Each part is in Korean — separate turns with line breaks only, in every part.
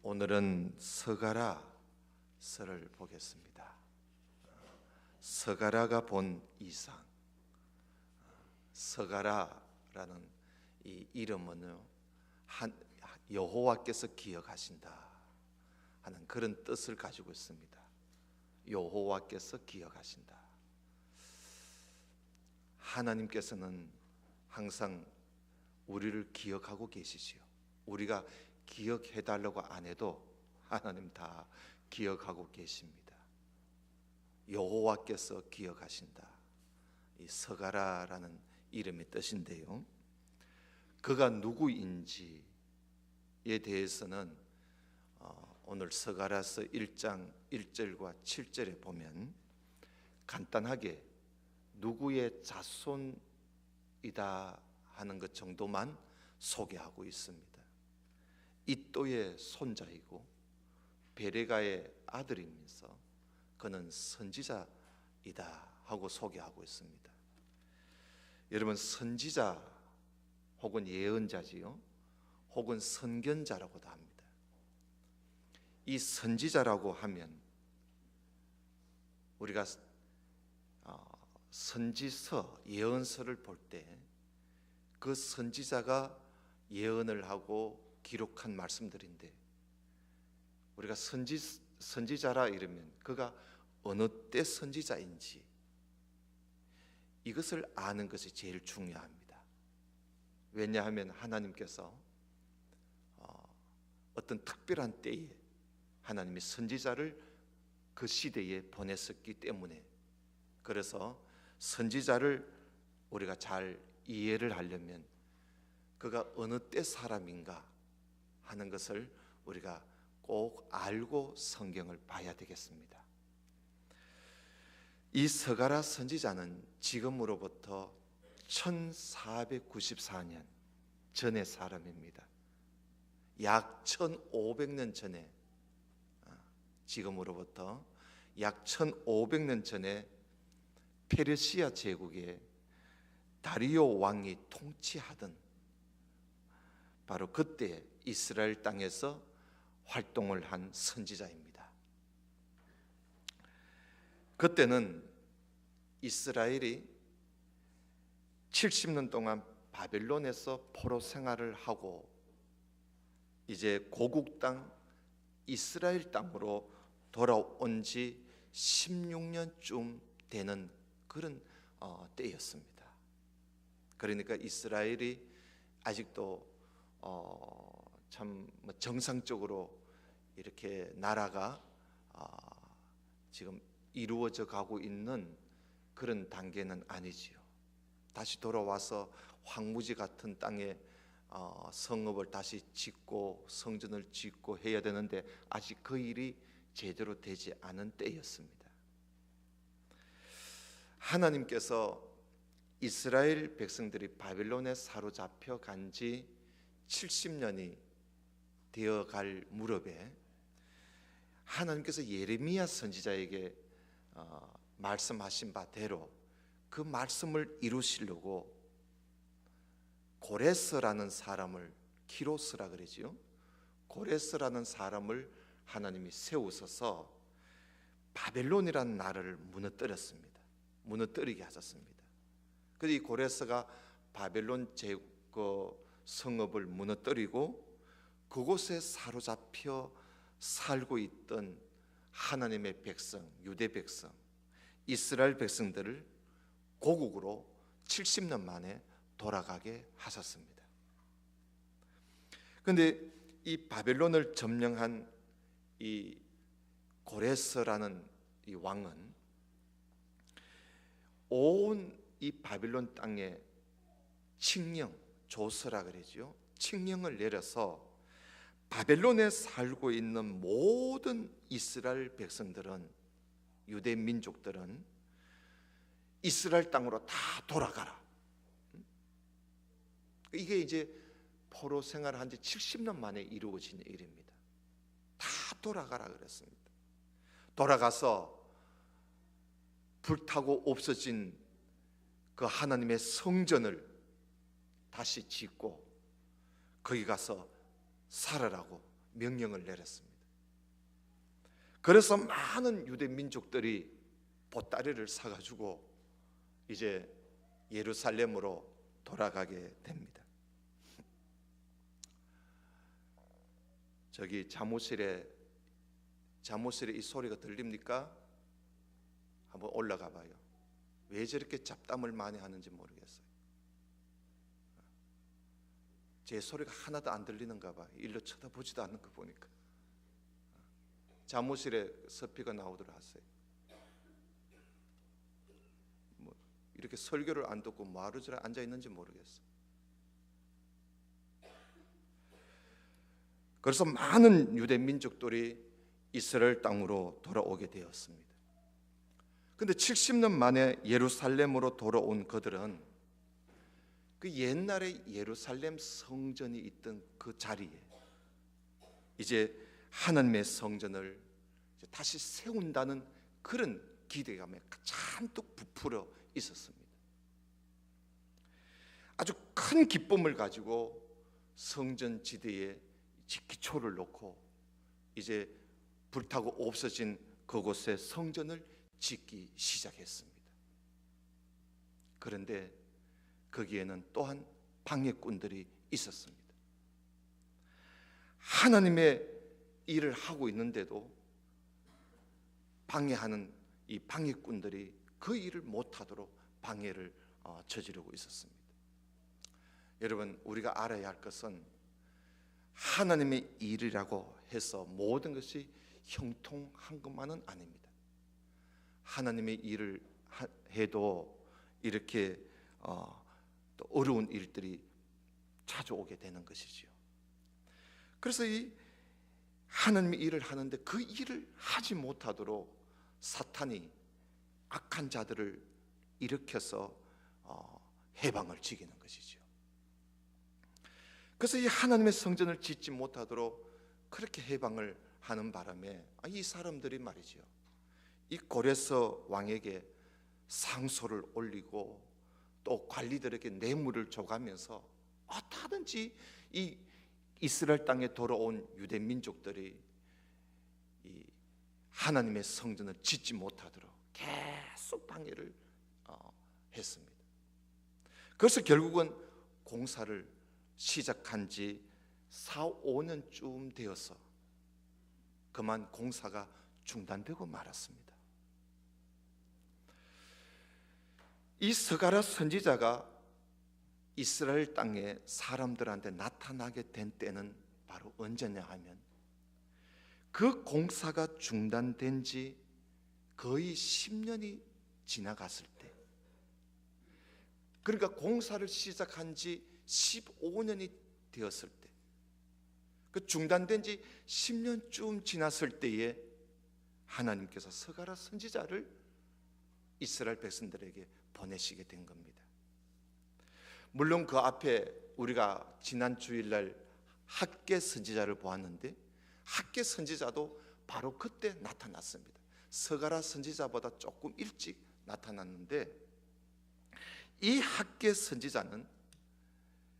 오늘은 서가라서를 보겠습니다. 서가라가 본 이상, 서가라라는 이 이름은 여호와께서 기억하신다 하는 그런 뜻을 가지고 있습니다. 여호와께서 기억하신다. 하나님께서는 항상 우리를 기억하고 계시지요. 우리가 기억해달라고 안 해도 하나님 다 기억하고 계십니다. 여호와께서 기억하신다. 이 서가라라는 이름의 뜻인데요, 그가 누구인지에 대해서는 오늘 서가라서 1장 1절과 7절에 보면 간단하게 누구의 자손이다 하는 것 정도만 소개하고 있습니다. 이또의 손자이고 베레가의 아들이면서 그는 선지자이다 하고 소개하고 있습니다. 여러분, 선지자 혹은 예언자지요, 혹은 선견자라고도 합니다. 이 선지자라고 하면 우리가 선지서, 예언서를 볼 때 그 선지자가 예언을 하고 기록한 말씀들인데, 우리가 선지자라 이러면 그가 어느 때 선지자인지 이것을 아는 것이 제일 중요합니다. 왜냐하면 하나님께서 어떤 특별한 때에 하나님이 선지자를 그 시대에 보냈었기 때문에, 그래서 선지자를 우리가 잘 이해를 하려면 그가 어느 때 사람인가 하는 것을 우리가 꼭 알고 성경을 봐야 되겠습니다. 이 서가라 선지자는 지금으로부터 1494년 전의 사람입니다. 약 1500년 전에, 지금으로부터 약 1500년 전에 페르시아 제국의 다리오 왕이 통치하던 바로 그때 이스라엘 땅에서 활동을 한 선지자입니다. 그때는 이스라엘이 70년 동안 바벨론에서 포로 생활을 하고 이제 고국 땅 이스라엘 땅으로 돌아온 지 16년쯤 되는 그런 때였습니다. 그러니까 이스라엘이 아직도 참 정상적으로 이렇게 나라가 지금 이루어져 가고 있는 그런 단계는 아니지요. 다시 돌아와서 황무지 같은 땅에 성읍을 다시 짓고 성전을 짓고 해야 되는데 아직 그 일이 제대로 되지 않은 때였습니다. 하나님께서 이스라엘 백성들이 바벨론에 사로잡혀 간 지 70년이 되어갈 무렵에 하나님께서 예레미야 선지자에게 말씀하신 바대로 그 말씀을 이루시려고 고레스라는 사람을, 키로스라 그러지요, 고레스라는 사람을 하나님이 세우셔서 바벨론이라는 나라를 무너뜨렸습니다. 무너뜨리게 하셨습니다. 그래서 이 고레스가 바벨론 성읍을 무너뜨리고 그곳에 사로잡혀 살고 있던 하나님의 백성, 유대 백성, 이스라엘 백성들을 고국으로 70년 만에 돌아가게 하셨습니다. 그런데 이 바벨론을 점령한 이 고레스라는 이 왕은 온 이 바벨론 땅에 칙령, 조서라 그러죠, 칙령을 내려서 바벨론에 살고 있는 모든 이스라엘 백성들은, 유대 민족들은 이스라엘 땅으로 다 돌아가라. 이게 이제 포로 생활한 지 70년 만에 이루어진 일입니다. 다 돌아가라 그랬습니다. 돌아가서 불타고 없어진 그 하나님의 성전을 다시 짓고 거기 가서 살아라고 명령을 내렸습니다. 그래서 많은 유대 민족들이 보따리를 사가지고 이제 예루살렘으로 돌아가게 됩니다. 저기 잠옷실에 이 소리가 들립니까? 한번 올라가 봐요. 왜 저렇게 잡담을 많이 하는지 모르겠어요. 제 소리가 하나도 안 들리는가 봐. 일로 쳐다보지도 않는 거 보니까. 잠옷실에 서피가 나오더라 하세요. 뭐 이렇게 설교를 안 듣고 뭐하러 저래 앉아 있는지 모르겠어. 그래서 많은 유대 민족들이 이스라엘 땅으로 돌아오게 되었습니다. 근데 70년 만에 예루살렘으로 돌아온 그들은 그 옛날에 예루살렘 성전이 있던 그 자리에 이제 하나님의 성전을 이제 다시 세운다는 그런 기대감에 잔뜩 부풀어 있었습니다. 아주 큰 기쁨을 가지고 성전 지대에 기초를 놓고 이제 불타고 없어진 그곳에 성전을 짓기 시작했습니다. 그런데 거기에는 또한 방해꾼들이 있었습니다. 하나님의 일을 하고 있는데도 방해하는 이 방해꾼들이 그 일을 못하도록 방해를 저지르고 있었습니다. 여러분, 우리가 알아야 할 것은 하나님의 일이라고 해서 모든 것이 형통한 것만은 아닙니다. 하나님의 일을 해도 이렇게 또 어려운 일들이 찾아오게 되는 것이지요. 그래서 이 하나님의 일을 하는데 그 일을 하지 못하도록 사탄이 악한 자들을 일으켜서 해방을 지키는 것이죠. 그래서 이 하나님의 성전을 짓지 못하도록 그렇게 해방을 하는 바람에 이 사람들이 말이죠, 이 고레스 왕에게 상소를 올리고 또 관리들에게 뇌물을 줘가면서 어떻게든지 이 이스라엘 땅에 돌아온 유대 민족들이 이 하나님의 성전을 짓지 못하도록 계속 방해를 했습니다. 그래서 결국은 공사를 시작한 지 4, 5년쯤 되어서 그만 공사가 중단되고 말았습니다. 이 스가랴 선지자가 이스라엘 땅에 사람들한테 나타나게 된 때는 바로 언제냐 하면 그 공사가 중단된 지 거의 10년이 지나갔을 때, 그러니까 공사를 시작한 지 15년이 되었을 때, 그 중단된 지 10년쯤 지났을 때에 하나님께서 스가랴 선지자를 이스라엘 백성들에게 보내시게 된 겁니다. 물론 그 앞에 우리가 지난 주일날 학개 선지자를 보았는데 학개 선지자도 바로 그때 나타났습니다. 스가랴 선지자보다 조금 일찍 나타났는데 이 학개 선지자는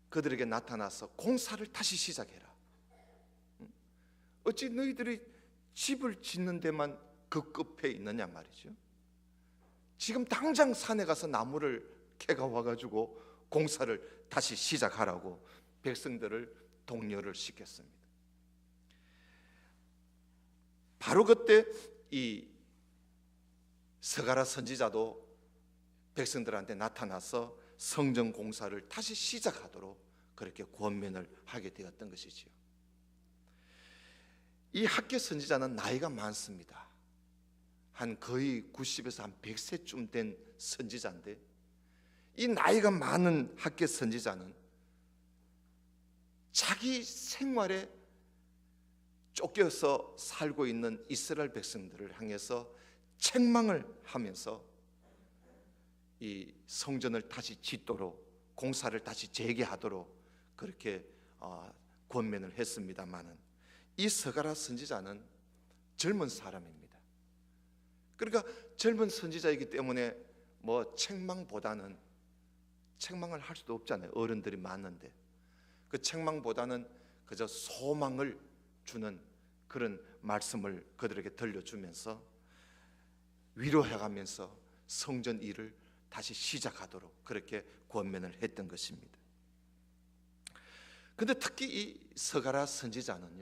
그들에게 나타나서 공사를 다시 시작해라. 어찌 너희들이 집을 짓는 데만 급급해 있느냐 말이죠. 지금 당장 산에 가서 나무를 캐가 와가지고 공사를 다시 시작하라고 백성들을 독려를 시켰습니다. 바로 그때 이 스가랴 선지자도 백성들한테 나타나서 성전 공사를 다시 시작하도록 그렇게 권면을 하게 되었던 것이지요. 이 학개 선지자는 나이가 많습니다. 한 거의 90에서 한 100세쯤 된 선지자인데 이 나이가 많은 학개 선지자는 자기 생활에 쫓겨서 살고 있는 이스라엘 백성들을 향해서 책망을 하면서 이 성전을 다시 짓도록 공사를 다시 재개하도록 그렇게 권면을 했습니다마는 이 스가랴 선지자는 젊은 사람입니다. 그러니까 젊은 선지자이기 때문에 뭐 책망보다는 책망을 할 수도 없잖아요. 어른들이 많은데 그 책망보다는 그저 소망을 주는 그런 말씀을 그들에게 들려주면서 위로해가면서 성전 일을 다시 시작하도록 그렇게 권면을 했던 것입니다. 근데 특히 이 스가랴 선지자는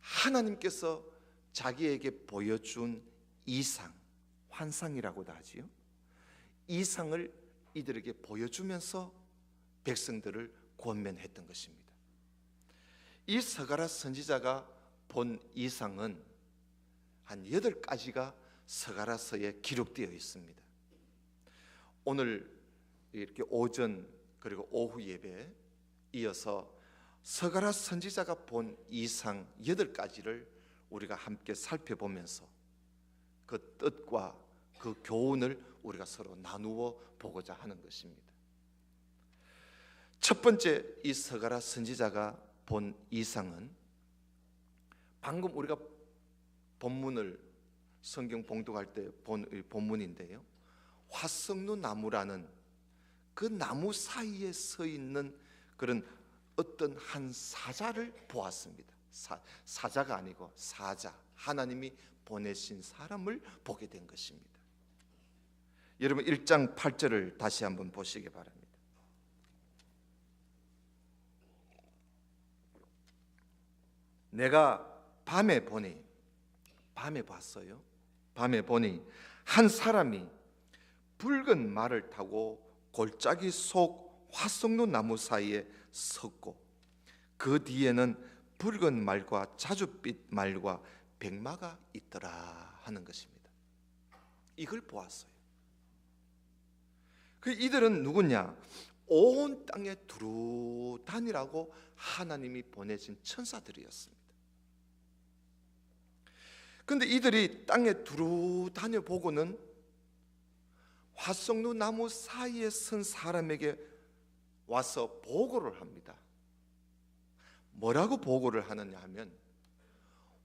하나님께서 자기에게 보여준 이상, 환상이라고도 하지요. 이상을 이들에게 보여주면서 백성들을 권면했던 것입니다. 이 스가랴 선지자가 본 이상은 한 8가지가 스가랴서에 기록되어 있습니다. 오늘 이렇게 오전 그리고 오후 예배에 이어서 스가랴 선지자가 본 이상 8가지를 우리가 함께 살펴보면서 그 뜻과 그 교훈을 우리가 서로 나누어 보고자 하는 것입니다. 첫 번째, 이 스가랴 선지자가 본 이상은 방금 우리가 본문을 성경 봉독할 때 본 본문인데요, 화석루 나무라는 그 나무 사이에 서 있는 그런 어떤 한 사자를 보았습니다. 사자가 아니고 사자, 하나님이 보내신 사람을 보게 된 것입니다. 여러분 1장 8절을 다시 한번 보시기 바랍니다. 내가 밤에 봤어요. 밤에 보니 한 사람이 붉은 말을 타고 골짜기 속 화석루 나무 사이에 섰고 그 뒤에는 붉은 말과 자줏빛 말과 백마가 있더라 하는 것입니다. 이걸 보았어요. 이들은 누구냐? 온 땅에 두루 다니라고 하나님이 보내신 천사들이었습니다. 그런데 이들이 땅에 두루 다녀보고는 화석루 나무 사이에 선 사람에게 와서 보고를 합니다. 뭐라고 보고를 하느냐 하면,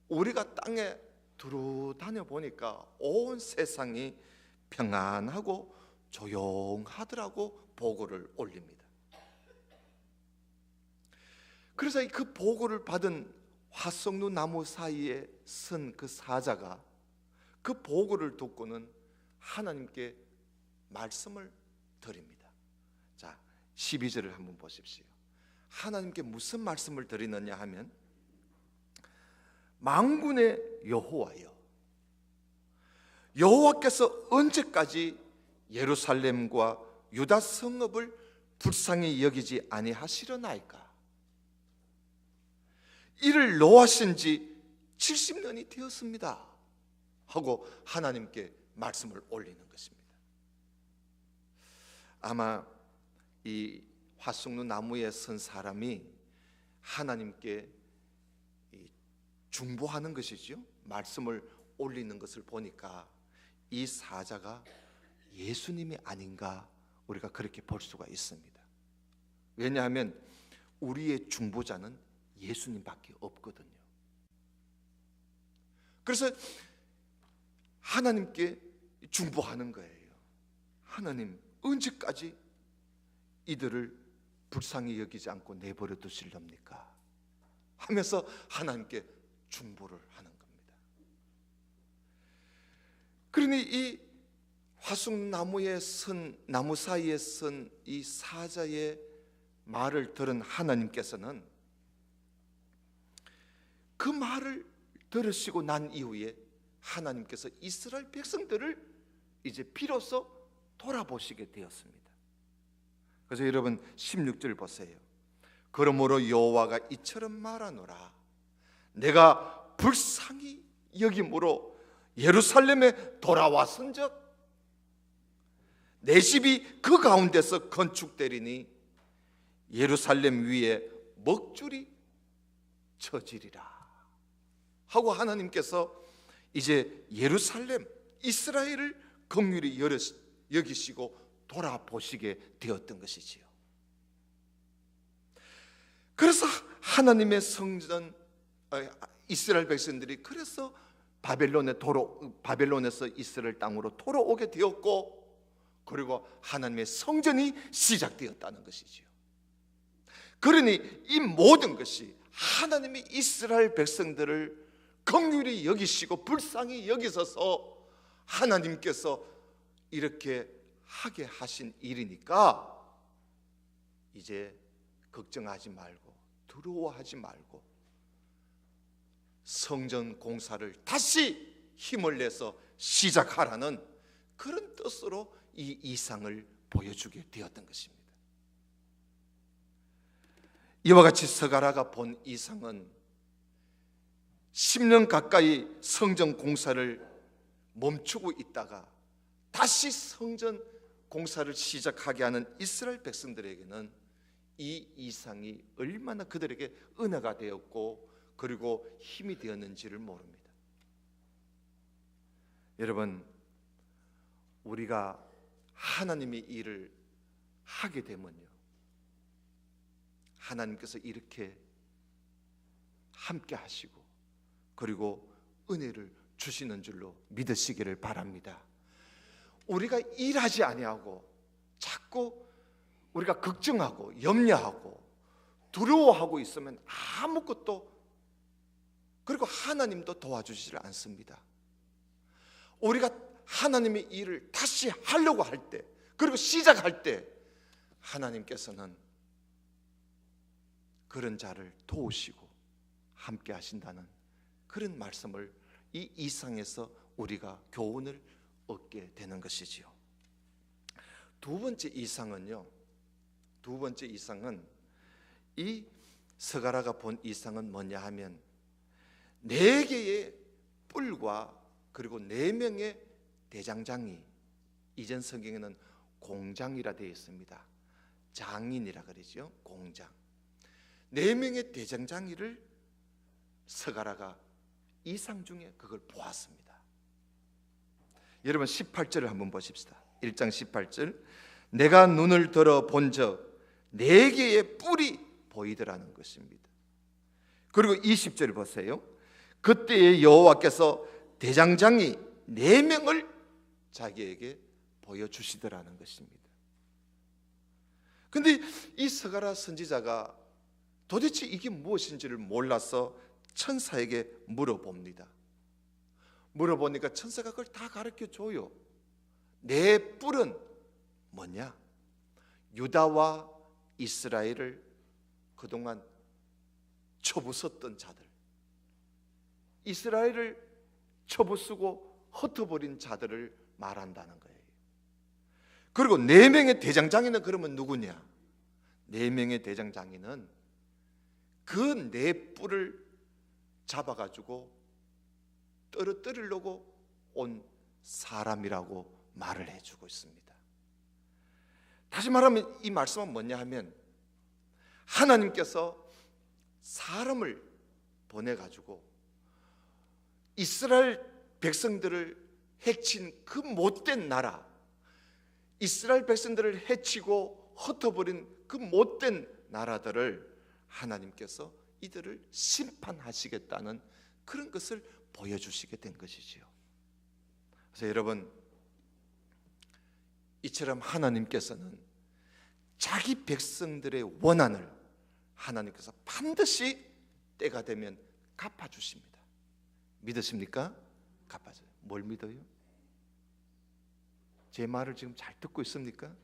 우리가 땅에 두루 다녀보니까 온 세상이 평안하고 조용하더라고 보고를 올립니다. 그래서 그 보고를 받은 화석루 나무 사이에 선 그 사자가 그 보고를 듣고는 하나님께 말씀을 드립니다. 자, 12절을 한번 보십시오. 하나님께 무슨 말씀을 드리느냐 하면, 만군의 여호와여, 여호와께서 언제까지 예루살렘과 유다 성읍을 불쌍히 여기지 아니하시려나이까? 이를 노하신 지 70년이 되었습니다 하고 하나님께 말씀을 올리는 것입니다. 아마 이 화석루 나무에 선 사람이 하나님께 중보하는 것이죠. 말씀을 올리는 것을 보니까 이 사자가 예수님이 아닌가, 우리가 그렇게 볼 수가 있습니다. 왜냐하면 우리의 중보자는 예수님밖에 없거든요. 그래서 하나님께 중보하는 거예요. 하나님, 언제까지 이들을 불쌍히 여기지 않고 내버려 두시렵니까? 하면서 하나님께 중보를 하는 겁니다. 그러니 이 화석나무에 선, 나무 사이에 선 이 사자의 말을 들은 하나님께서는 그 말을 들으시고 난 이후에 하나님께서 이스라엘 백성들을 이제 비로소 돌아보시게 되었습니다. 그래서 여러분 16절 보세요. 그러므로 여호와가 이처럼 말하노라, 내가 불쌍히 여김으로 예루살렘에 돌아왔은즉 내 집이 그 가운데서 건축되리니 예루살렘 위에 먹줄이 쳐지리라 하고, 하나님께서 이제 예루살렘, 이스라엘을 긍휼히 여기시고 돌아보시게 되었던 것이지요. 그래서 하나님의 성전, 이스라엘 백성들이 그래서 바벨론에서 이스라엘 땅으로 돌아오게 되었고, 그리고 하나님의 성전이 시작되었다는 것이지요. 그러니 이 모든 것이 하나님이 이스라엘 백성들을 긍휼히 여기시고 불쌍히 여기셔서 하나님께서 이렇게 하게 하신 일이니까 이제 걱정하지 말고 두려워하지 말고 성전 공사를 다시 힘을 내서 시작하라는 그런 뜻으로 이 이상을 보여주게 되었던 것입니다. 이와 같이 스가랴가 본 이상은 10년 가까이 성전 공사를 멈추고 있다가 다시 성전 공사를 시작하게 하는 이스라엘 백성들에게는 이 이상이 얼마나 그들에게 은혜가 되었고 그리고 힘이 되었는지를 모릅니다. 여러분, 우리가 하나님의 일을 하게 되면요, 하나님께서 이렇게 함께 하시고 그리고 은혜를 주시는 줄로 믿으시기를 바랍니다. 우리가 일하지 아니하고 자꾸 우리가 걱정하고 염려하고 두려워하고 있으면 아무것도, 그리고 하나님도 도와주시질 않습니다. 우리가 하나님의 일을 다시 하려고 할 때, 그리고 시작할 때 하나님께서는 그런 자를 도우시고 함께 하신다는 그런 말씀을 이 이상에서 우리가 교훈을 얻게 되는 것이지요. 두 번째 이상은 이 스가랴가 본 이상은 뭐냐 하면 4개의 뿔과 그리고 4명의 대장장이, 이전 성경에는 공장이라 되어 있습니다. 장인이라 그러죠. 공장. 4명의 대장장이를 스가랴가 이상 중에 그걸 보았습니다. 여러분 18절을 한번 보십시다. 1장 18절, 내가 눈을 들어 본적 4개의 뿔이 보이더라는 것입니다. 그리고 20절 보세요. 그때에 여호와께서 대장장이 4명을 자기에게 보여주시더라는 것입니다. 근데 이 스가랴 선지자가 도대체 이게 무엇인지를 몰라서 천사에게 물어봅니다. 물어보니까 천사가 그걸 다 가르쳐 줘요. 4뿔은 뭐냐? 유다와 이스라엘을 그동안 쳐부쉈던 자들, 이스라엘을 쳐부수고 흩어버린 자들을 말한다는 거예요. 그리고 4명의 대장장이는 그러면 누구냐? 4명의 대장장이는 그 4뿔을 잡아가지고 떨어뜨리려고 온 사람이라고 말을 해주고 있습니다. 다시 말하면 이 말씀은 뭐냐 하면 하나님께서 사람을 보내가지고 이스라엘 백성들을 해친 그 못된 나라, 이스라엘 백성들을 해치고 흩어버린 그 못된 나라들을 하나님께서 이들을 심판하시겠다는 그런 것을 보여주시게 된 것이지요. 그래서 여러분, 이처럼 하나님께서는 자기 백성들의 원한을 하나님께서 반드시 때가 되면 갚아주십니다. 믿으십니까? 갚아줘요. 뭘 믿어요? 제 말을 지금 잘 듣고 있습니까?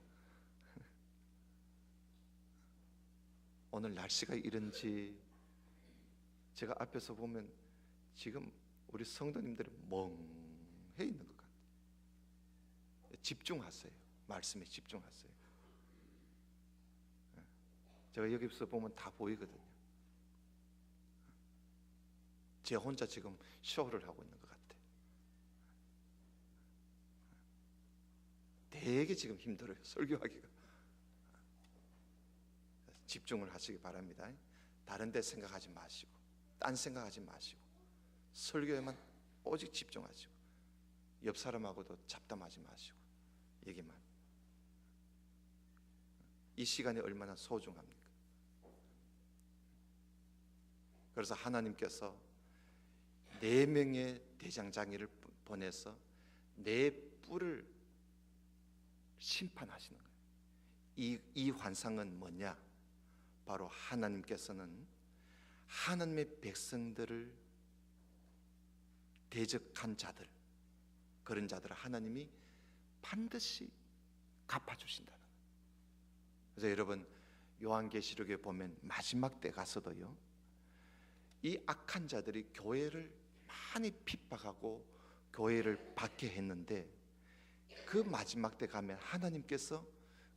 오늘 날씨가 이런지 제가 앞에서 보면 지금 우리 성도님들이 멍해 있는 것 같아요. 집중하세요. 말씀에 집중하세요. 제가 여기서 보면 다 보이거든요. 제 혼자 지금 쇼를 하고 있는 것 같아요. 되게 지금 힘들어요. 설교하기가. 집중을 하시기 바랍니다. 다른 데 생각하지 마시고, 딴 생각하지 마시고, 설교에만 오직 집중하시고, 옆 사람하고도 잡담하지 마시고, 얘기만. 이 시간이 얼마나 소중합니까? 그래서 하나님께서 4명의 대장장이를 보내서 4뿔을 심판하시는 거예요. 이 환상은 뭐냐? 바로 하나님께서는 하나님의 백성들을 대적한 자들, 그런 자들을 하나님이 반드시 갚아주신다는 거예요. 그래서 여러분, 요한계시록에 보면 마지막 때 가서도요, 이 악한 자들이 교회를 많이 핍박하고 교회를 박해 했는데, 그 마지막 때 가면 하나님께서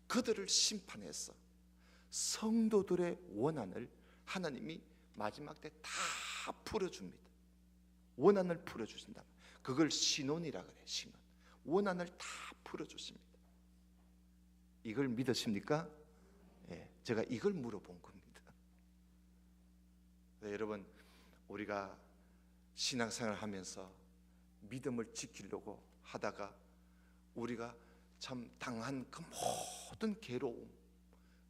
그들을 심판해서 성도들의 원한을 하나님이 마지막 때 다 풀어줍니다. 원한을 풀어주신다. 그걸 신원이라 그래요. 신원. 원한을 다 풀어주십니다. 이걸 믿으십니까? 예, 제가 이걸 물어본 겁니다. 네, 여러분, 우리가 신앙생활을 하면서 믿음을 지키려고 하다가 우리가 참 당한 그 모든 괴로움,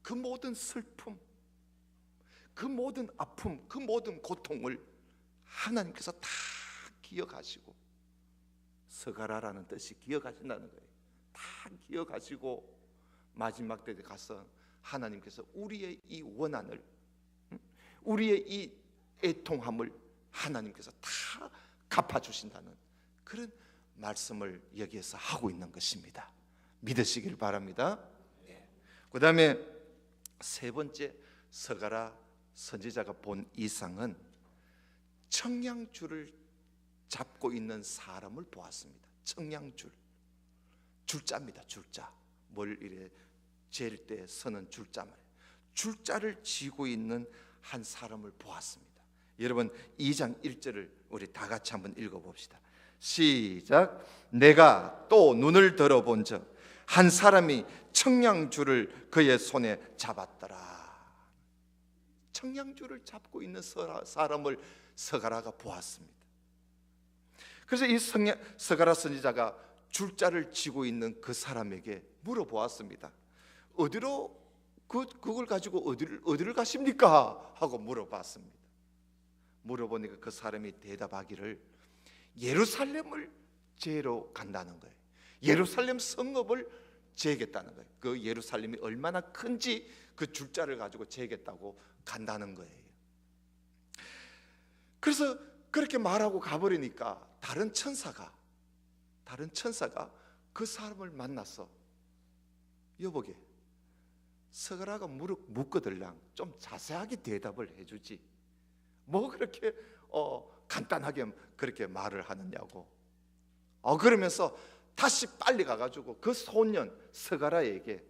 그 모든 슬픔, 그 모든 아픔, 그 모든 고통을 하나님께서 다 기억하시고, 서가라라는 뜻이 기억하신다는 거예요. 다 기억하시고 마지막 때에 가서 하나님께서 우리의 이 원한을, 우리의 이 애통함을 하나님께서 다 갚아주신다는 그런 말씀을 여기에서 하고 있는 것입니다. 믿으시길 바랍니다. 그 다음에 세 번째, 서가라 선지자가 본 이상은 청량줄을 잡고 있는 사람을 보았습니다. 청량줄, 줄자입니다. 줄자. 뭘 이래 잴 때 서는 줄자 말이에요. 줄자를 쥐고 있는 한 사람을 보았습니다. 여러분, 2장 1절을 우리 다 같이 한번 읽어봅시다. 시작. 내가 또 눈을 들어본 적 한 사람이 청량줄을 그의 손에 잡았더라. 청량줄을 잡고 있는 사람을 서가라가 보았습니다. 그래서 이 서가라 선지자가 줄자를 쥐고 있는 그 사람에게 물어보았습니다. 어디로 그걸 가지고 어디를 가십니까? 하고 물어봤습니다. 물어보니까 그 사람이 대답하기를 예루살렘을 재러 간다는 거예요. 예루살렘 성읍을 재겠다는 거예요. 그 예루살렘이 얼마나 큰지 그 줄자를 가지고 재겠다고 간다는 거예요. 그래서 그렇게 말하고 가버리니까 다른 천사가 그 사람을 만나서 여보게, 서가라가 묻거들랑 좀 자세하게 대답을 해주지, 뭐 그렇게 간단하게 그렇게 말을 하느냐고. 그러면서 다시 빨리 가가지고 그 소년 서가라에게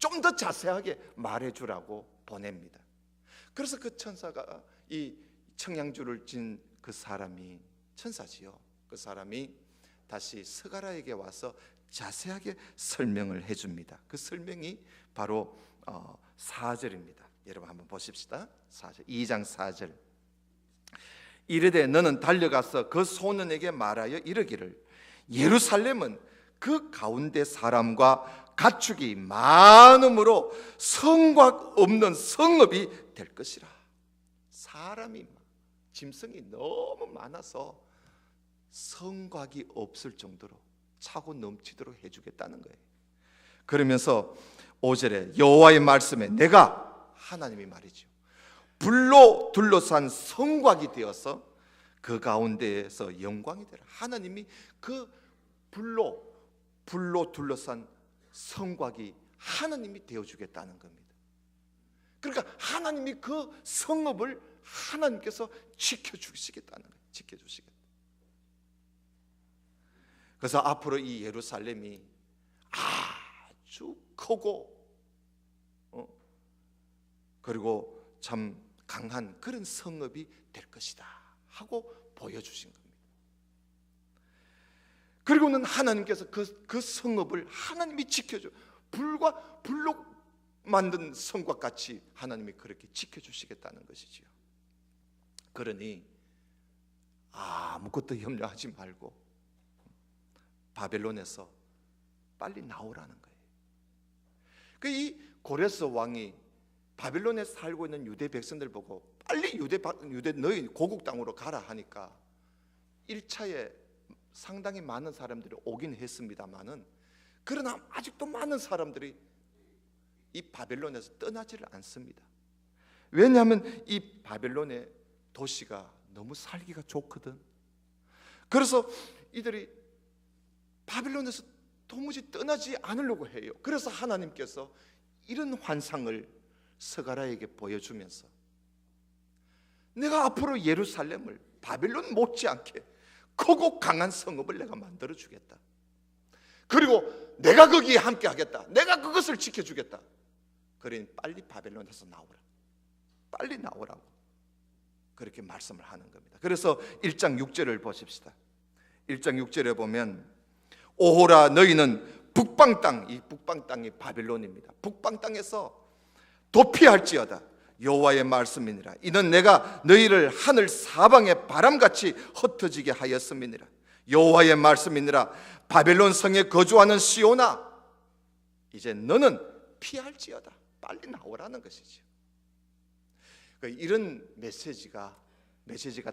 좀 더 자세하게 말해주라고 보냅니다. 그래서 그 천사가, 이 청량줄을 진 그 사람이 천사지요. 그 사람이 다시 서가라에게 와서 자세하게 설명을 해줍니다. 그 설명이 바로 4절입니다. 여러분 한번 보십시다. 4절, 2장 4절. 이르되 너는 달려가서 그 소년에게 말하여 이르기를 예루살렘은 그 가운데 사람과 가축이 많음으로 성곽 없는 성읍이 될 것이라. 사람이, 짐승이 너무 많아서 성곽이 없을 정도로 차고 넘치도록 해주겠다는 거예요. 그러면서 5절에 여호와의 말씀에 내가, 하나님이 말이죠, 불로 둘러싼 성곽이 되어서 그 가운데에서 영광이 되라. 하나님이 그 불로 둘러싼 성곽이 하나님이 되어주겠다는 겁니다. 그러니까 하나님이 그 성읍을 하나님께서 지켜주시겠다는 거예요. 지켜주시겠다. 그래서 앞으로 이 예루살렘이 아주 크고 그리고 참 강한 그런 성읍이 될 것이다 하고 보여주신 겁니다. 그리고는 하나님께서 그 성읍을 하나님이 지켜줘, 불로 만든 성곽 같이 하나님이 그렇게 지켜주시겠다는 것이지요. 그러니 아무것도 염려하지 말고 바벨론에서 빨리 나오라는 거예요. 이 고레스 왕이 바벨론에 살고 있는 유대 백성들 보고 빨리 유대 너희 고국 땅으로 가라 하니까 1차에 상당히 많은 사람들이 오긴 했습니다만은, 그러나 아직도 많은 사람들이 이 바벨론에서 떠나지를 않습니다. 왜냐하면 이 바벨론의 도시가 너무 살기가 좋거든. 그래서 이들이 바벨론에서 도무지 떠나지 않으려고 해요. 그래서 하나님께서 이런 환상을 스가랴에게 보여주면서 내가 앞으로 예루살렘을 바벨론 못지않게 크고 강한 성읍을 내가 만들어 주겠다. 그리고 내가 거기에 함께 하겠다. 내가 그것을 지켜주겠다. 그러니 빨리 바벨론에서 나오라. 빨리 나오라고 그렇게 말씀을 하는 겁니다. 그래서 1장 6절을 보십시다. 1장 6절에 보면 오호라 너희는 북방 땅, 이 북방 땅이 바벨론입니다. 북방 땅에서 도피할지어다. 여호와의 말씀이니라. 이는 내가 너희를 하늘 사방의 바람같이 흩어지게 하였음이니라. 여호와의 말씀이니라. 바벨론 성에 거주하는 시온아, 이제 너는 피할지어다. 빨리 나오라는 것이죠. 이런 메시지가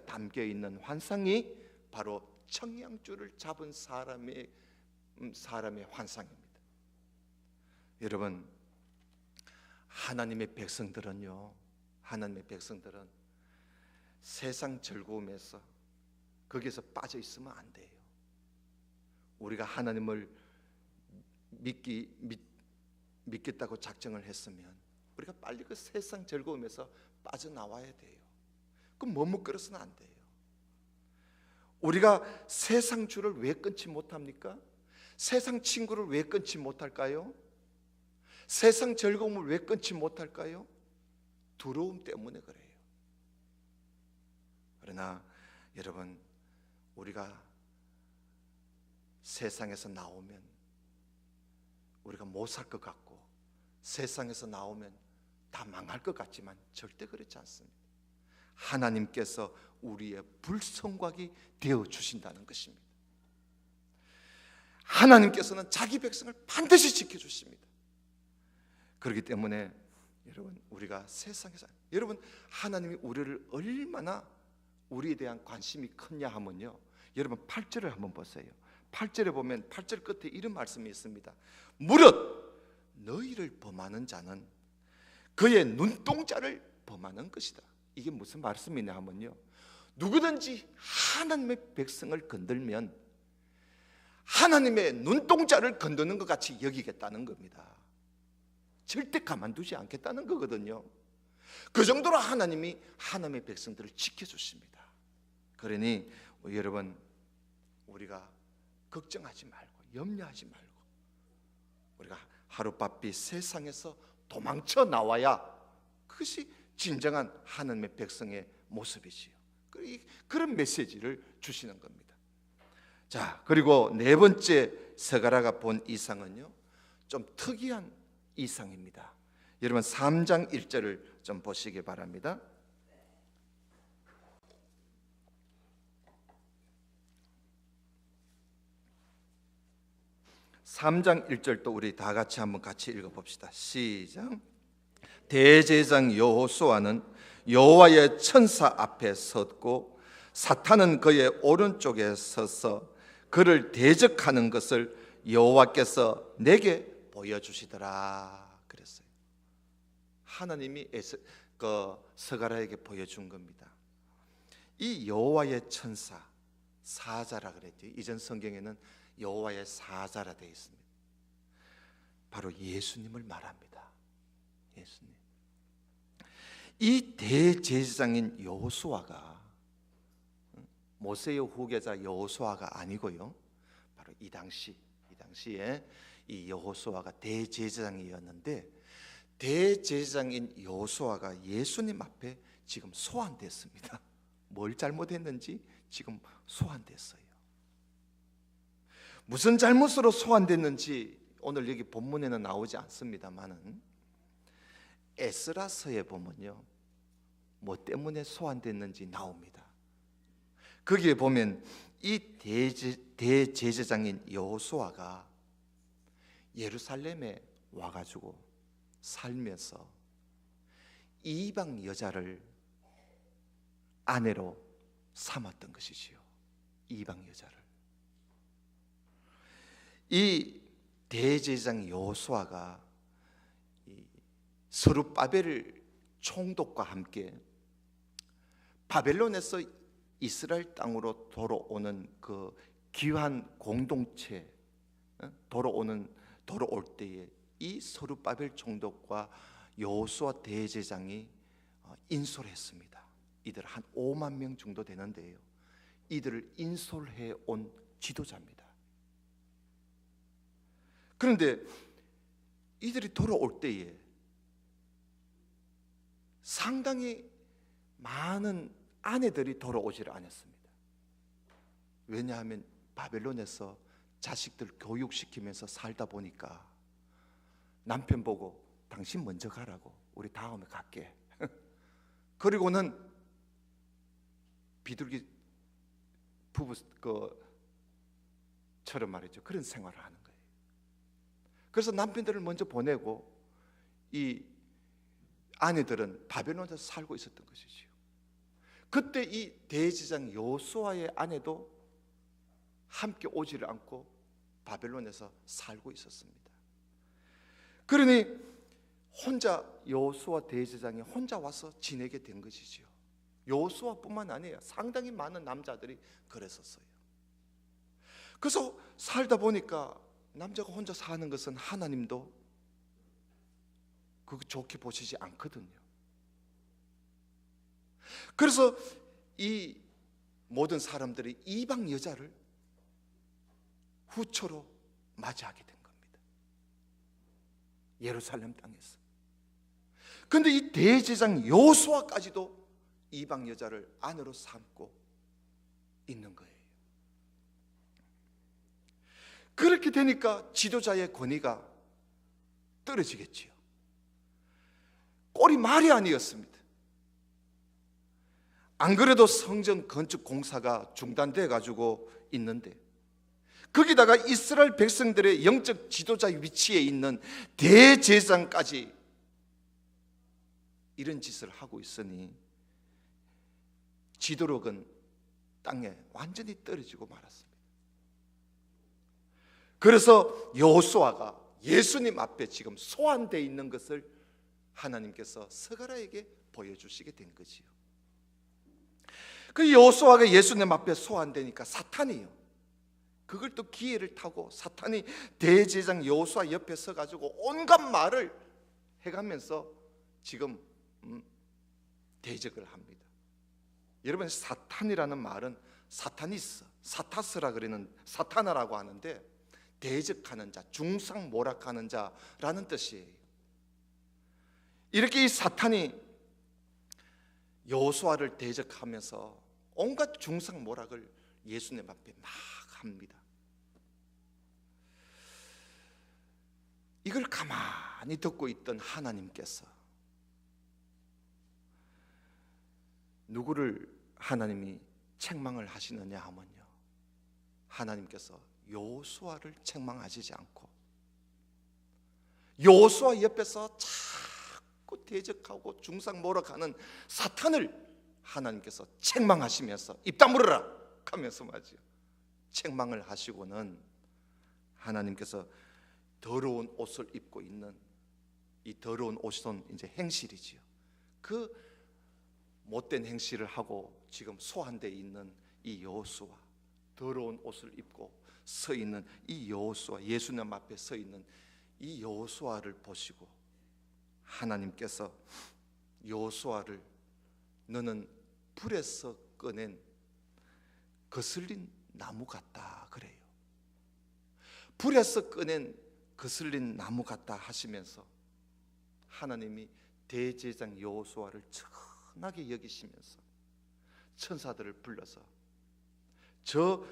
담겨 있는 환상이 바로 청양줄을 잡은 사람의 환상입니다. 여러분, 하나님의 백성들은 세상 즐거움에서 거기에서 빠져 있으면 안 돼요. 우리가 하나님을 믿겠다고 작정을 했으면 우리가 빨리 그 세상 즐거움에서 빠져나와야 돼요. 그럼 머뭇거려서는 안 돼요. 우리가 세상 줄을 왜 끊지 못합니까? 세상 친구를 왜 끊지 못할까요? 세상 즐거움을 왜 끊지 못할까요? 두려움 때문에 그래요. 그러나 여러분, 우리가 세상에서 나오면 우리가 못 살 것 같고 세상에서 나오면 다 망할 것 같지만 절대 그렇지 않습니다. 하나님께서 우리의 불성곽이 되어 주신다는 것입니다. 하나님께서는 자기 백성을 반드시 지켜주십니다. 그렇기 때문에 여러분, 우리가 세상에서, 여러분, 하나님이 우리를 얼마나 우리에 대한 관심이 크냐 하면요, 여러분 8절을 한번 보세요. 8절에 보면 8절 끝에 이런 말씀이 있습니다. 무릇 너희를 범하는 자는 그의 눈동자를 범하는 것이다. 이게 무슨 말씀이냐 하면요, 누구든지 하나님의 백성을 건들면 하나님의 눈동자를 건드는 것 같이 여기겠다는 겁니다. 절대 가만두지 않겠다는 거거든요. 그 정도로 하나님이 하나님의 백성들을 지켜주십니다. 그러니 여러분, 우리가 걱정하지 말고 염려하지 말고 우리가 하룻바삐 세상에서 도망쳐 나와야 그것이 진정한 하나님의 백성의 모습이지요. 그런 메시지를 주시는 겁니다. 자, 그리고 네 번째 스가랴가 본 이상은요, 좀 특이한 이상입니다. 여러분 3장 1절을 좀 보시기 바랍니다. 3장 1절도 우리 다 같이 한번 같이 읽어봅시다. 시작. 대제사장 여호수아는 여호와의 천사 앞에 섰고 사탄은 그의 오른쪽에 서서 그를 대적하는 것을 여호와께서 내게 보여주시더라 그랬어요. 하나님이 스가랴에게 보여준 겁니다. 이 여호와의 천사, 사자라 그랬죠. 이전 성경에는 여호와의 사자라 되어 있습니다. 바로 예수님을 말합니다. 예수님. 이 대제사장인 여호수아가 모세의 후계자 여호수아가 아니고요, 바로 이 당시에 이 여호수아가 대제사장이었는데, 대제사장인 여호수아가 예수님 앞에 지금 소환됐습니다. 뭘 잘못했는지 지금 소환됐어요. 무슨 잘못으로 소환됐는지 오늘 여기 본문에는 나오지 않습니다만은 에스라서에 보면요, 뭐 때문에 소환됐는지 나옵니다. 거기에 보면 이 대제사장인 여호수아가 예루살렘에 와가지고 살면서 이방 여자를 아내로 삼았던 것이지요. 이방 여자를. 이 대제사장 여호수아가 서룹바벨을 총독과 함께 바벨론에서 이스라엘 땅으로 돌아오는 그 귀한 공동체 돌아올 때에 이 스룹바벨 총독과 여호수아 대제사장이 인솔했습니다. 이들 한 5만 명 정도 되는데요, 이들을 인솔해 온 지도자입니다. 그런데 이들이 돌아올 때에 상당히 많은 아내들이 돌아오지를 않았습니다. 왜냐하면 바벨론에서 자식들 교육시키면서 살다 보니까 남편 보고 당신 먼저 가라고, 우리 다음에 갈게. 그리고는 비둘기 부부처럼 말이죠, 그런 생활을 하는 거예요. 그래서 남편들을 먼저 보내고 이 아내들은 바벨론에서 살고 있었던 것이지요. 그때 이 대제사장 여호수아의 아내도 함께 오지를 않고 바벨론에서 살고 있었습니다. 그러니 혼자 여호수아 대제사장이 혼자 와서 지내게 된 것이지요. 여호수아뿐만 아니에요, 상당히 많은 남자들이 그랬었어요. 그래서 살다 보니까 남자가 혼자 사는 것은 하나님도 그거 좋게 보시지 않거든요. 그래서 이 모든 사람들이 이방 여자를 후처로 맞이하게 된 겁니다, 예루살렘 땅에서. 그런데 이 대제사장 여호수아까지도 이방 여자를 아내로 삼고 있는 거예요. 그렇게 되니까 지도자의 권위가 떨어지겠지요. 꼴이 말이 아니었습니다. 안 그래도 성전 건축 공사가 중단돼 가지고 있는데 거기다가 이스라엘 백성들의 영적 지도자 위치에 있는 대제사장까지 이런 짓을 하고 있으니 지도력은 땅에 완전히 떨어지고 말았습니다. 그래서 여호수아가 예수님 앞에 지금 소환되어 있는 것을 하나님께서 스가랴에게 보여주시게 된 거지요. 그 여호수아가 예수님 앞에 소환되니까 사탄이요, 그걸 또 기회를 타고 사탄이 대제사장 여호수아 옆에 서가지고 온갖 말을 해가면서 지금 대적을 합니다. 여러분, 사탄이라는 말은 사타니스, 사타스라 그러는 사타나라고 하는데 대적하는 자, 중상모략하는 자라는 뜻이에요. 이렇게 이 사탄이 여호수아를 대적하면서 온갖 중상모략을 예수님 앞에 막 합니다. 이걸 가만히 듣고 있던 하나님께서 누구를 하나님이 책망을 하시느냐 하면요, 하나님께서 여호수아를 책망하시지 않고 여호수아 옆에서 자꾸 대적하고 중상모략하는 사탄을 하나님께서 책망하시면서 입 다물어라 하면서 말이죠, 책망을 하시고는 하나님께서 더러운 옷을 입고 있는 이 더러운 옷은 이제 행실이지요. 그 못된 행실을 하고 지금 소환되어 있는 이 여호수아, 더러운 옷을 입고 서 있는 이 여호수아, 예수님 앞에 서 있는 이 여호수아를 보시고 하나님께서 여호수아를 너는 불에서 꺼낸 거슬린 나무 같다 그래요. 불에서 꺼낸 거슬린 나무 같다 하시면서 하나님이 대제사장 여호수아를 천하게 여기시면서 천사들을 불러서 저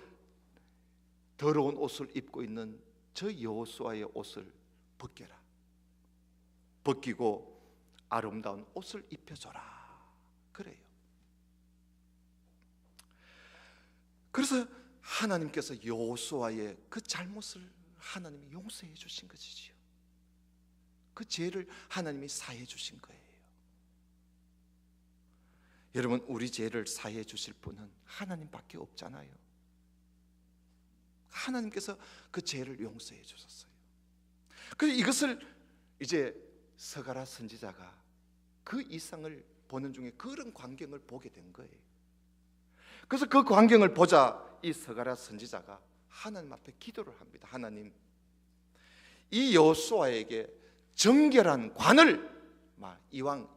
더러운 옷을 입고 있는 저 여호수아의 옷을 벗겨라, 벗기고 아름다운 옷을 입혀줘라 그래요. 그래서 하나님께서 여호수아의 그 잘못을 하나님이 용서해 주신 것이지요. 그 죄를 하나님이 사해 주신 거예요. 여러분, 우리 죄를 사해 주실 분은 하나님밖에 없잖아요. 하나님께서 그 죄를 용서해 주셨어요. 그래서 이것을 이제 스가랴 선지자가 그 이상을 보는 중에 그런 광경을 보게 된 거예요. 그래서 그 광경을 보자 이 스가랴 선지자가 하나님 앞에 기도를 합니다. 하나님, 이 여호수아에게 정결한 관을, 이왕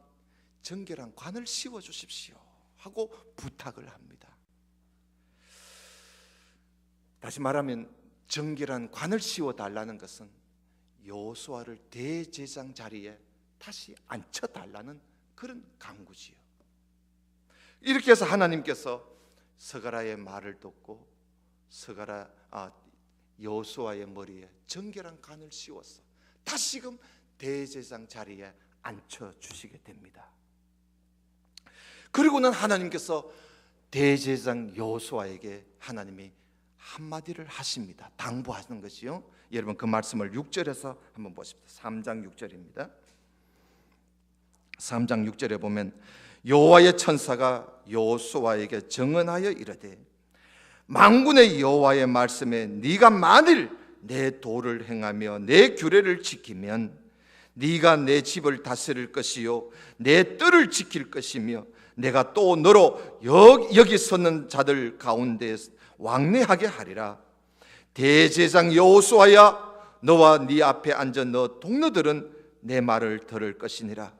정결한 관을 씌워 주십시오 하고 부탁을 합니다. 다시 말하면 정결한 관을 씌워 달라는 것은 여호수아를 대제사장 자리에 다시 앉혀 달라는 그런 간구지요. 이렇게 해서 하나님께서 스가랴의 말을 듣고 여호수아의 머리에 정결한 관을 씌워서 다시금 대제사장 자리에 앉혀 주시게 됩니다. 그리고는 하나님께서 대제사장 여호수아에게 하나님이 한마디를 하십니다. 당부하는 것이요. 여러분 그 말씀을 6절에서 한번 보십시오. 3장 6절입니다. 3장 6절에 보면 여호와의 천사가 여호수아에게 정언하여 이르되 만군의 여호와의 말씀에 네가 만일 내 도를 행하며 내 규례를 지키면 네가 내 집을 다스릴 것이요 내 뜰을 지킬 것이며 내가 또 너로 여기 서는 자들 가운데 왕래하게 하리라. 대제사장 여호수아야, 너와 네 앞에 앉은 너 동료들은 내 말을 들을 것이니라.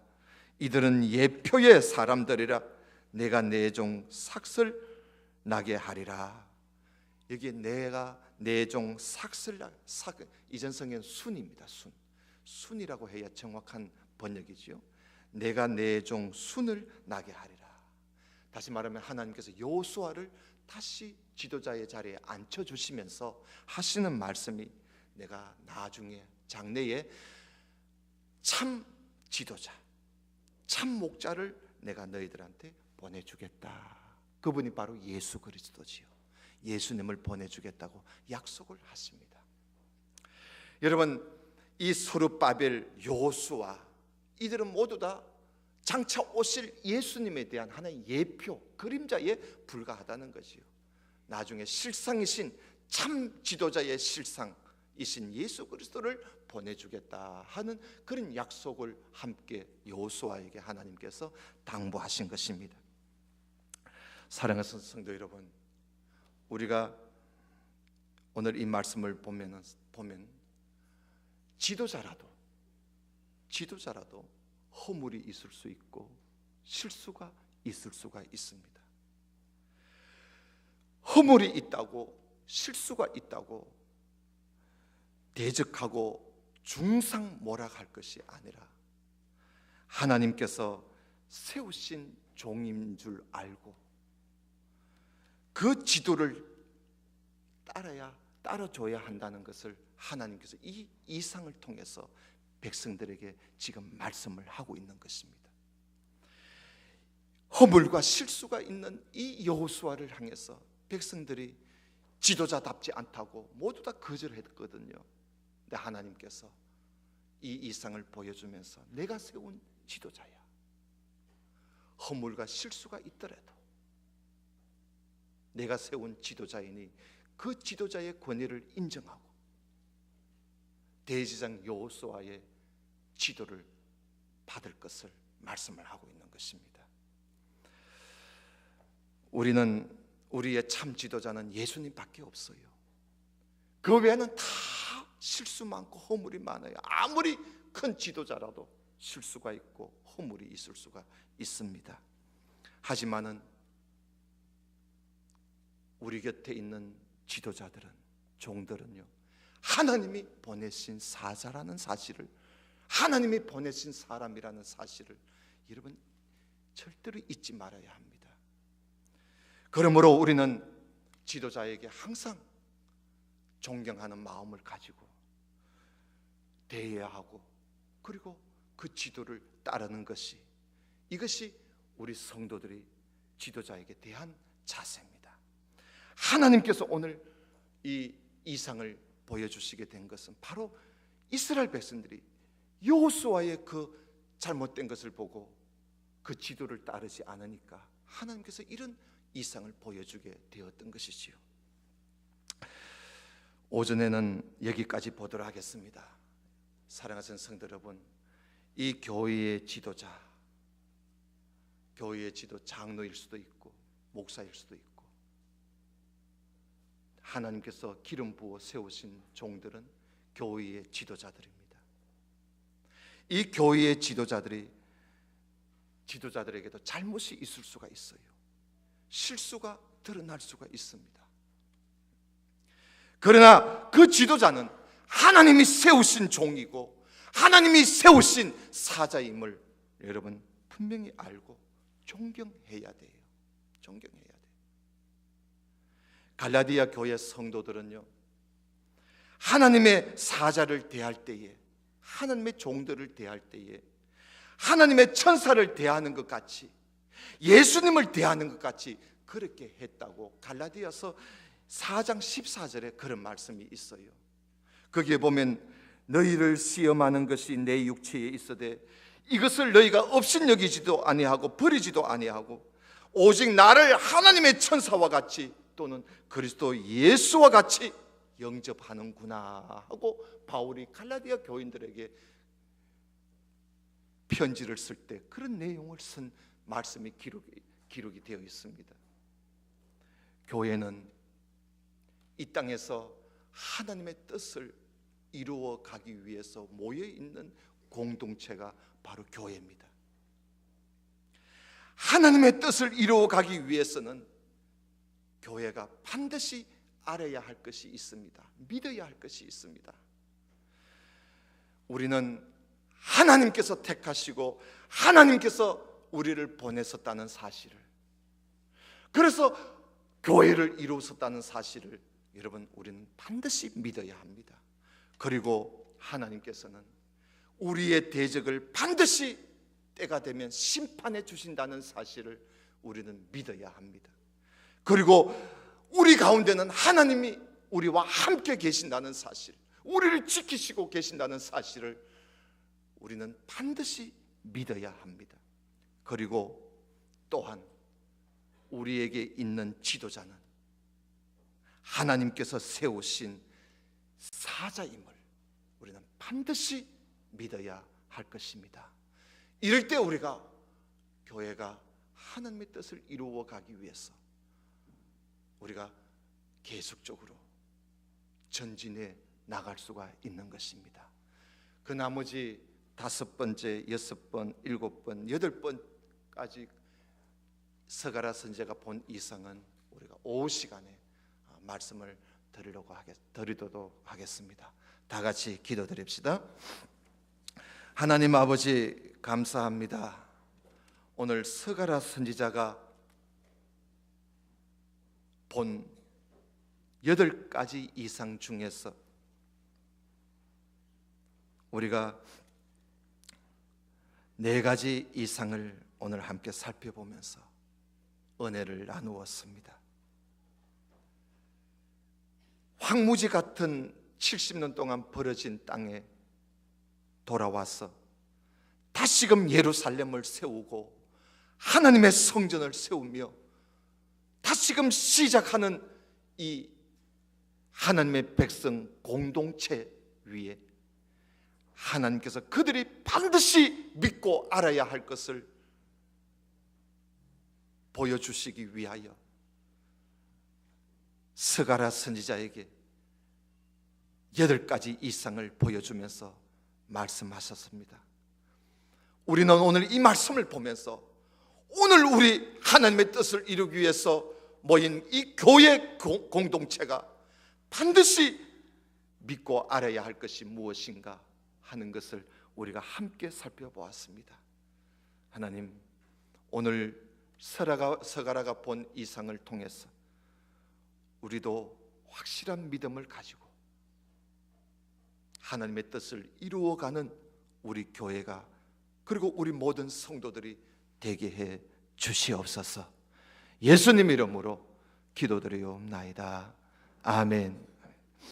이들은 예표의 사람들이라. 내가 내 종 삭슬 나게 하리라. 여기에 내가 내 종 삭슬 이전 성경 순입니다. 순이라고 해야 정확한 번역이지요. 내가 내 종 순을 나게 하리라. 다시 말하면 하나님께서 여호수아를 다시 지도자의 자리에 앉혀주시면서 하시는 말씀이 내가 나중에 장래에 참 지도자, 참 목자를 내가 너희들한테 보내주겠다. 그분이 바로 예수 그리스도지요. 예수님을 보내주겠다고 약속을 하십니다. 여러분, 이 스룹바벨, 여호수아 이들은 모두 다 장차 오실 예수님에 대한 하나의 예표, 그림자에 불과하다는 것이요. 나중에 실상이신 참 지도자의 실상이신 예수 그리스도를 보내주겠다 하는 그런 약속을 함께 여호수아에게 하나님께서 당부하신 것입니다. 사랑하는 성도 여러분, 우리가 오늘 이 말씀을 보면 지도자라도 허물이 있을 수 있고 실수가 있을 수가 있습니다. 허물이 있다고 실수가 있다고 대적하고 중상모략할 것이 아니라 하나님께서 세우신 종인 줄 알고 그 지도를 따라줘야 한다는 것을 하나님께서 이 이상을 통해서 백성들에게 지금 말씀을 하고 있는 것입니다. 허물과 실수가 있는 이 여호수아를 향해서 백성들이 지도자답지 않다고 모두 다 거절했거든요. 근데 하나님께서 이 이상을 보여주면서 내가 세운 지도자야. 허물과 실수가 있더라도 내가 세운 지도자이니 그 지도자의 권위를 인정하고 대제사장 여호수아의 지도를 받을 것을 말씀을 하고 있는 것입니다. 우리의 참 지도자는 예수님밖에 없어요. 그 외에는 다 실수 많고 허물이 많아요. 아무리 큰 지도자라도 실수가 있고 허물이 있을 수가 있습니다. 하지만은 우리 곁에 있는 지도자들은, 종들은요, 하나님이 보내신 사자라는 사실을, 하나님이 보내신 사람이라는 사실을 여러분 절대로 잊지 말아야 합니다. 그러므로 우리는 지도자에게 항상 존경하는 마음을 가지고 대해야 하고, 그리고 그 지도를 따르는 것이, 이것이 우리 성도들이 지도자에게 대한 자세입니다. 하나님께서 오늘 이 이상을 보여주시게 된 것은 바로 이스라엘 백성들이 여호수아의 그 잘못된 것을 보고 그 지도를 따르지 않으니까 하나님께서 이런 이상을 보여주게 되었던 것이지요. 오전에는 여기까지 보도록 하겠습니다. 사랑하는 성도 여러분, 이 교회의 지도자, 교회의 지도 장로일 수도 있고 목사일 수도 있고, 하나님께서 기름 부어 세우신 종들은 교회의 지도자들입니다. 이 교회의 지도자들에게도 잘못이 있을 수가 있어요. 실수가 드러날 수가 있습니다. 그러나 그 지도자는 하나님이 세우신 종이고 하나님이 세우신 사자임을 여러분 분명히 알고 존경해야 돼요. 존경해야 돼요. 갈라디아 교회 성도들은요, 하나님의 사자를 대할 때에, 하나님의 종들을 대할 때에 하나님의 천사를 대하는 것 같이, 예수님을 대하는 것 같이 그렇게 했다고 갈라디아서 4장 14절에 그런 말씀이 있어요. 거기에 보면 너희를 시험하는 것이 내 육체에 있어되 이것을 너희가 업신여기지도 아니하고 버리지도 아니하고 오직 나를 하나님의 천사와 같이 또는 그리스도 예수와 같이 영접하는구나 하고 바울이 갈라디아 교인들에게 편지를 쓸 때 그런 내용을 쓴 말씀이 기록이 되어 있습니다. 교회는 이 땅에서 하나님의 뜻을 이루어 가기 위해서 모여 있는 공동체가 바로 교회입니다. 하나님의 뜻을 이루어 가기 위해서는 교회가 반드시 알아야 할 것이 있습니다. 믿어야 할 것이 있습니다. 우리는 하나님께서 택하시고 하나님께서 우리를 보내셨다는 사실을, 그래서 교회를 이루셨다는 사실을 여러분 우리는 반드시 믿어야 합니다. 그리고 하나님께서는 우리의 대적을 반드시 때가 되면 심판해 주신다는 사실을 우리는 믿어야 합니다. 그리고 우리 가운데는 하나님이 우리와 함께 계신다는 사실, 우리를 지키시고 계신다는 사실을 우리는 반드시 믿어야 합니다. 그리고 또한 우리에게 있는 지도자는 하나님께서 세우신 사자임을 우리는 반드시 믿어야 할 것입니다. 이럴 때 우리가 교회가 하나님의 뜻을 이루어 가기 위해서 우리가 계속적으로 전진해 나갈 수가 있는 것입니다. 그 나머지 5번째, 6번, 7번, 8번까지 서가라 선지자가 본 이상은 우리가 오후 시간에 말씀을 드리도록 하겠습니다. 다 같이 기도드립시다. 하나님 아버지 감사합니다. 오늘 서가라 선지자가 본 8가지 이상 중에서 우리가 4가지 이상을 오늘 함께 살펴보면서 은혜를 나누었습니다. 황무지 같은 70년 동안 벌어진 땅에 돌아와서 다시금 예루살렘을 세우고 하나님의 성전을 세우며 다시금 시작하는 이 하나님의 백성 공동체 위에 하나님께서 그들이 반드시 믿고 알아야 할 것을 보여주시기 위하여 스가랴 선지자에게 8가지 이상을 보여주면서 말씀하셨습니다. 우리는 오늘 이 말씀을 보면서 오늘 우리 하나님의 뜻을 이루기 위해서 모인 이 교회 공동체가 반드시 믿고 알아야 할 것이 무엇인가 하는 것을 우리가 함께 살펴보았습니다. 하나님, 오늘 서가라가 본 이상을 통해서 우리도 확실한 믿음을 가지고 하나님의 뜻을 이루어가는 우리 교회가, 그리고 우리 모든 성도들이 되게 해 주시옵소서. 예수님 이름으로 기도드리옵나이다. 아멘.